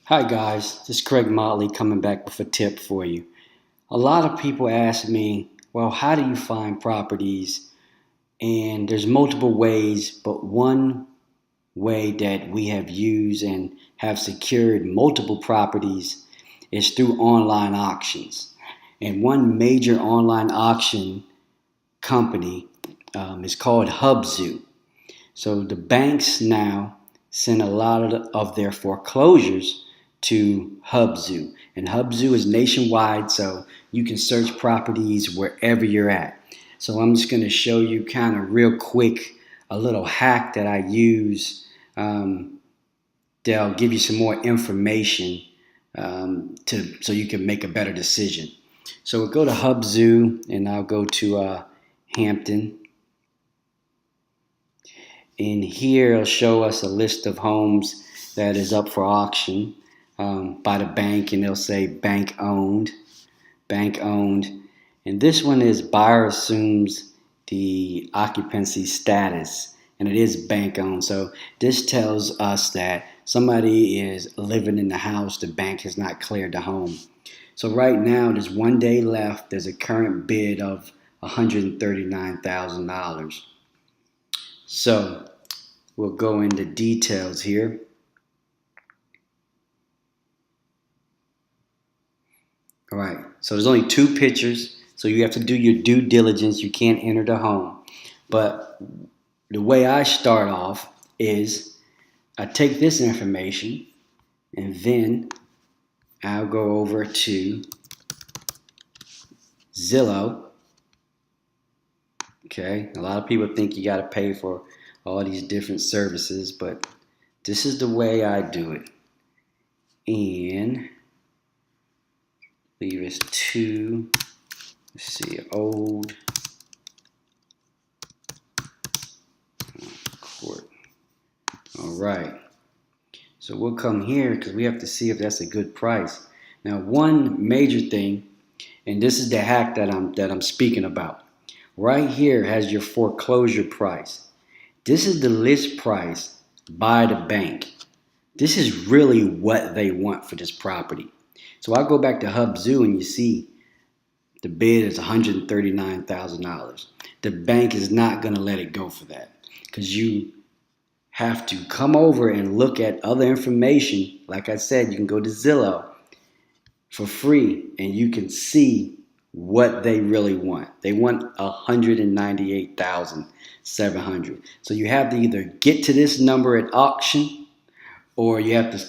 Hi guys, this is Craig Motley coming back with a tip for you. A lot of people ask me, well, how do you find properties? And there's multiple ways, but one way that we have used and have secured multiple properties is through online auctions. And one major online auction company is called HUBZU. So the banks now send a lot of their foreclosures to HUBZU. And HUBZU is nationwide, so you can search properties wherever you're at. So I'm just going to show you kind of real quick a little hack that I use that'll give you some more information so you can make a better decision. So we'll go to HUBZU and I'll go to Hampton. And here it'll show us a list of homes that is up for auction by the bank, and they'll say bank owned. And this one is buyer assumes the occupancy status, and it is bank owned. So this tells us that somebody is living in the house. The bank has not cleared the home. So right now there's 1 day left. There's a current bid of $139,000. So we'll go into details here. All right, so there's only 2 pictures, so you have to do your due diligence. You can't enter the home. But the way I start off is I take this information and then I'll go over to Zillow. Okay, a lot of people think you got to pay for all these different services, but this is the way I do it. And leave us to, let's see, old court. All right, so we'll come here because we have to see if that's a good price. Now, one major thing, and this is the hack that I'm speaking about. Right here has your foreclosure price. This is the list price by the bank. This is really what they want for this property. So I go back to HUBZU and you see the bid is $139,000. The bank is not going to let it go for that because you have to come over and look at other information. Like I said, you can go to Zillow for free and you can see what they really want. They want $198,700. So you have to either get to this number at auction or you have to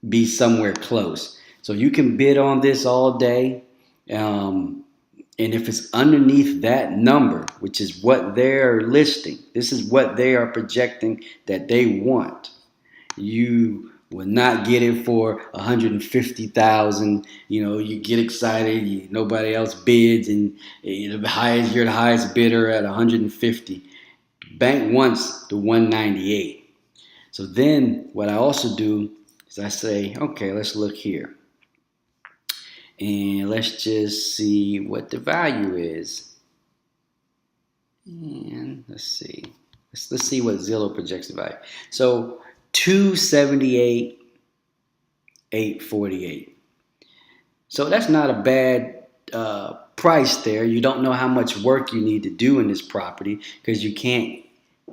be somewhere close. So you can bid on this all day. And if it's underneath that number, which is what they're listing, this is what they are projecting that they want, you will not get it for $150,000. You know, you get excited, nobody else bids, and you're the highest bidder at $150. Bank wants the $198. So then what I also do is I say, okay, let's look here. And let's just see what the value is. And let's see. Let's see what Zillow projects the value. So 278,848. So that's not a bad price there. You don't know how much work you need to do in this property because you can't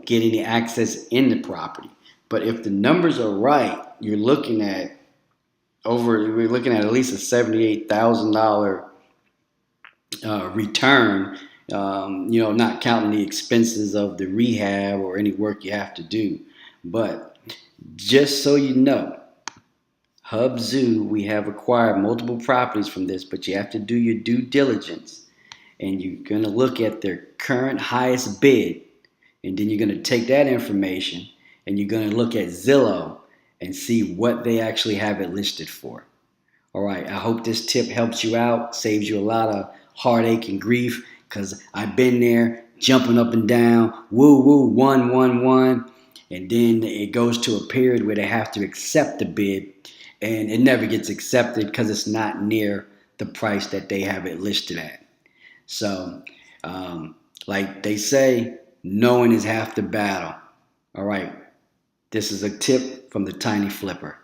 get any access in the property. But if the numbers are right, we're looking at at least a $78,000 return. Not counting the expenses of the rehab or any work you have to do. But just so you know, HUBZU, we have acquired multiple properties from this, but you have to do your due diligence. And you're going to look at their current highest bid. And then you're going to take that information and you're going to look at Zillow and see what they actually have it listed for. All right, I hope this tip helps you out, saves you a lot of heartache and grief, because I've been there jumping up and down, woo, woo, one, and then it goes to a period where they have to accept the bid, and it never gets accepted because it's not near the price that they have it listed at. So, like they say, knowing is half the battle. All right, this is a tip from the Tiny Flipper.